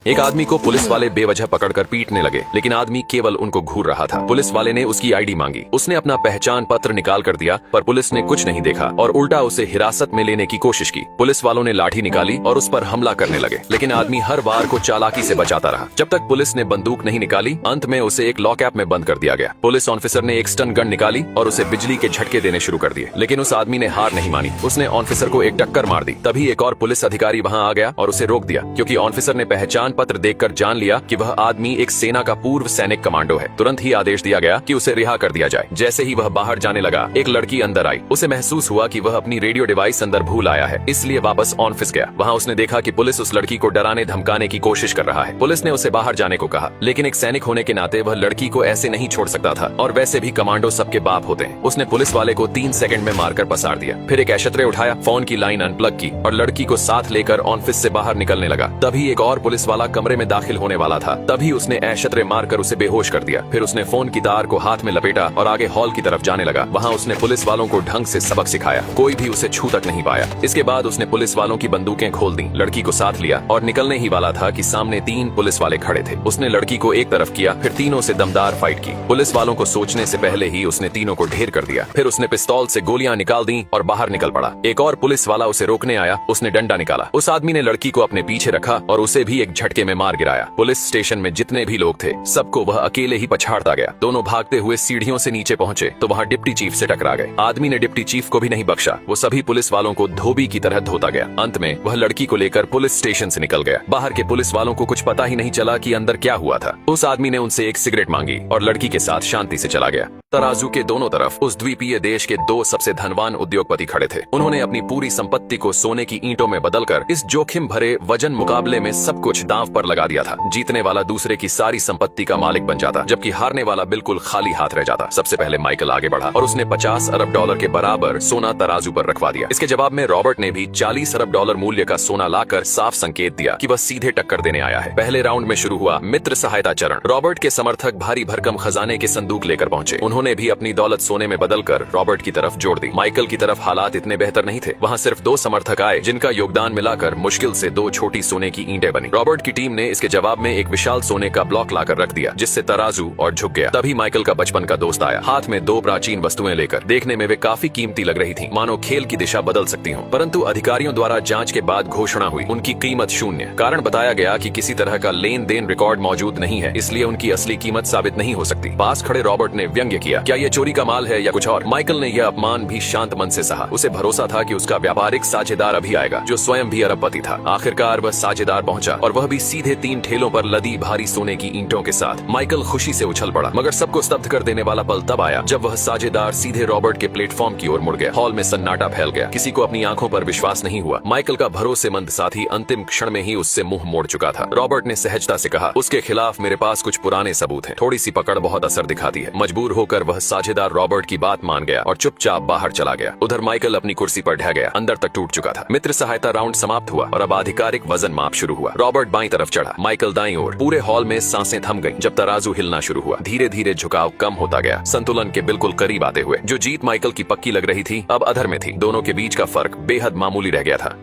एक आदमी को पुलिस वाले बेवजह पकड़कर पीटने लगे, लेकिन आदमी केवल उनको घूर रहा था। पुलिस वाले ने उसकी आईडी मांगी। उसने अपना पहचान पत्र निकाल कर दिया, पर पुलिस ने कुछ नहीं देखा और उल्टा उसे हिरासत में लेने की कोशिश की। पुलिस वालों ने लाठी निकाली और उस पर हमला करने लगे, लेकिन आदमी हर वार को चालाकी से बचाता रहा। जब तक पुलिस ने बंदूक नहीं निकाली, अंत में उसे एक लॉकअप में बंद कर दिया गया। पुलिस ऑफिसर ने एक स्टन गन निकाली और उसे बिजली के झटके देने शुरू कर दिए, लेकिन उस आदमी ने हार नहीं मानी। उसने ऑफिसर को एक टक्कर मार दी। तभी एक और पुलिस अधिकारी वहां आ गया और उसे रोक दिया, क्योंकि ऑफिसर ने पहचान पत्र देखकर जान लिया कि वह आदमी एक सेना का पूर्व सैनिक कमांडो है। तुरंत ही आदेश दिया गया कि उसे रिहा कर दिया जाए। जैसे ही वह बाहर जाने लगा, एक लड़की अंदर आई। उसे महसूस हुआ कि वह अपनी रेडियो डिवाइस अंदर भूल आया है, इसलिए वापस ऑफिस गया। वहां उसने देखा कि पुलिस उस लड़की को डराने धमकाने की कोशिश कर रहा है। पुलिस ने उसे बाहर जाने को कहा, लेकिन एक सैनिक होने के नाते वह लड़की को ऐसे नहीं छोड़ सकता था, और वैसे भी कमांडो सबके बाप होते हैं। उसने पुलिस वाले को 3 सेकंड में मारकर पसार दिया। फिर एक एशत्रे उठाया, फोन की लाइन अनप्लग की और लड़की को साथ लेकर ऑफिस से बाहर निकलने लगा। तभी एक और पुलिस वाला कमरे में दाखिल होने वाला था। तभी उसने एशत्रे मारकर उसे बेहोश कर दिया। फिर उसने फोन की तार को हाथ में लपेटा और आगे हॉल की तरफ जाने लगा। वहां उसने पुलिस वालों को ढंग से सबक सिखाया। कोई भी उसे छू तक नहीं पाया। इसके बाद उसने पुलिस वालों की बंदूकें खोल दी, लड़की को साथ लिया और निकलने ही वाला था कि सामने 3 पुलिस वाले खड़े थे। उसने लड़की को एक तरफ किया, फिर तीनों से दमदार फाइट की। पुलिस वालों को सोचने से पहले ही उसने तीनों को ढेर कर दिया। फिर उसने पिस्तौल से गोलियां निकाल दी और बाहर निकल पड़ा। एक और पुलिस वाला उसे रोकने आया। उसने डंडा निकाला। उस आदमी ने लड़की को अपने पीछे रखा और उसे भी एक झटके में मार गिराया। पुलिस स्टेशन में जितने भी लोग थे, सबको वह अकेले ही पछाड़ता गया। दोनों भागते हुए सीढ़ियों से नीचे पहुंचे तो वहां डिप्टी चीफ से टकरा गए। आदमी ने डिप्टी चीफ को भी नहीं बख्शा। वो सभी पुलिस वालों को धोबी की तरह धोता गया। अंत में वह लड़की को लेकर पुलिस स्टेशन से निकल गया। बाहर के पुलिस वालों को कुछ पता ही नहीं चला कि अंदर क्या हुआ था। उस आदमी ने उनसे एक सिगरेट मांगी और लड़की के साथ शांति से चला गया। तराजू के दोनों तरफ उस द्वीपीय देश के 2 सबसे धनवान उद्योगपति खड़े थे। उन्होंने अपनी पूरी संपत्ति को सोने की ईंटों में बदलकर इस जोखिम भरे वजन मुकाबले में सब कुछ दांव पर लगा दिया था। जीतने वाला दूसरे की सारी संपत्ति का मालिक बन जाता, जबकि हारने वाला बिल्कुल खाली हाथ रह जाता। सबसे पहले माइकल आगे बढ़ा और उसने $50 अरब के बराबर सोना तराजू पर रखवा दिया। इसके जवाब में रॉबर्ट ने भी $40 अरब मूल्य का सोना लाकर साफ संकेत दिया कि वह सीधे टक्कर देने आया है। पहले राउंड में शुरू हुआ मित्र सहायता चरण। रॉबर्ट के समर्थक भारी भरकम खजाने के संदूक लेकर पहुंचे। उन्होंने भी अपनी दौलत सोने में बदलकर रॉबर्ट की तरफ जोड़ दी। माइकल की तरफ हालात इतने बेहतर नहीं थे। वहां सिर्फ 2 समर्थक आए, जिनका योगदान मिलाकर मुश्किल से 2 छोटी सोने की ईंटें बनी। रॉबर्ट की टीम ने इसके जवाब में एक विशाल सोने का ब्लॉक लाकर रख दिया, जिससे तराजू और झुक गया। तभी माइकल का बचपन का दोस्त आया, हाथ में 2 प्राचीन वस्तुएं लेकर। देखने में वे काफी कीमती लग रही थीं, मानो खेल की दिशा बदल सकती हों। परंतु अधिकारियों द्वारा जांच के बाद घोषणा हुई, उनकी कीमत शून्य। कारण बताया गया कि किसी तरह का लेन देन रिकॉर्ड मौजूद नहीं है, इसलिए उनकी असली कीमत साबित नहीं हो सकती। पास खड़े रॉबर्ट ने व्यंग्य किया, क्या ये चोरी का माल है या कुछ और? माइकल ने यह अपमान भी शांत मन से सहा। उसे भरोसा था कि उसका व्यापारिक साझेदार अभी आएगा, जो स्वयं भी अरबपति था। आखिरकार वह साझेदार पहुंचा और वह भी सीधे 3 ठेलों पर लदी भारी सोने की ईंटों के साथ। माइकल खुशी से उछल पड़ा, मगर सबको स्तब्ध कर देने वाला पल तब आया जब वह साझेदार सीधे रॉबर्ट के प्लेटफॉर्म की ओर मुड़ गया। हॉल में सन्नाटा फैल गया। किसी को अपनी आंखों पर विश्वास नहीं हुआ। माइकल का भरोसेमंद साथी अंतिम क्षण में ही उससे मुंह मोड़ चुका था। रॉबर्ट ने सहजता से कहा, उसके खिलाफ मेरे पास कुछ पुराने सबूत हैं। थोड़ी सी पकड़ बहुत असर दिखाती है। मजबूर होकर वह साझेदार रॉबर्ट की बात मान गया और चुपचाप बाहर चला गया। उधर माइकल अपनी कुर्सी पर ढह गया, अंदर तक टूट चुका था। मित्र सहायता राउंड समाप्त हुआ और अब आधिकारिक वजन माप शुरू हुआ। रॉबर्ट बाईं तरफ चढ़ा, माइकल दाईं ओर। पूरे हॉल में सांसें थम गईं। जब तराजू हिलना शुरू हुआ, धीरे धीरे झुकाव कम होता गया, संतुलन के बिल्कुल करीब आते हुए। जो जीत माइकल की पक्की लग रही थी, अब अधर में थी। दोनों के बीच का फर्क बेहद मामूली रह गया था।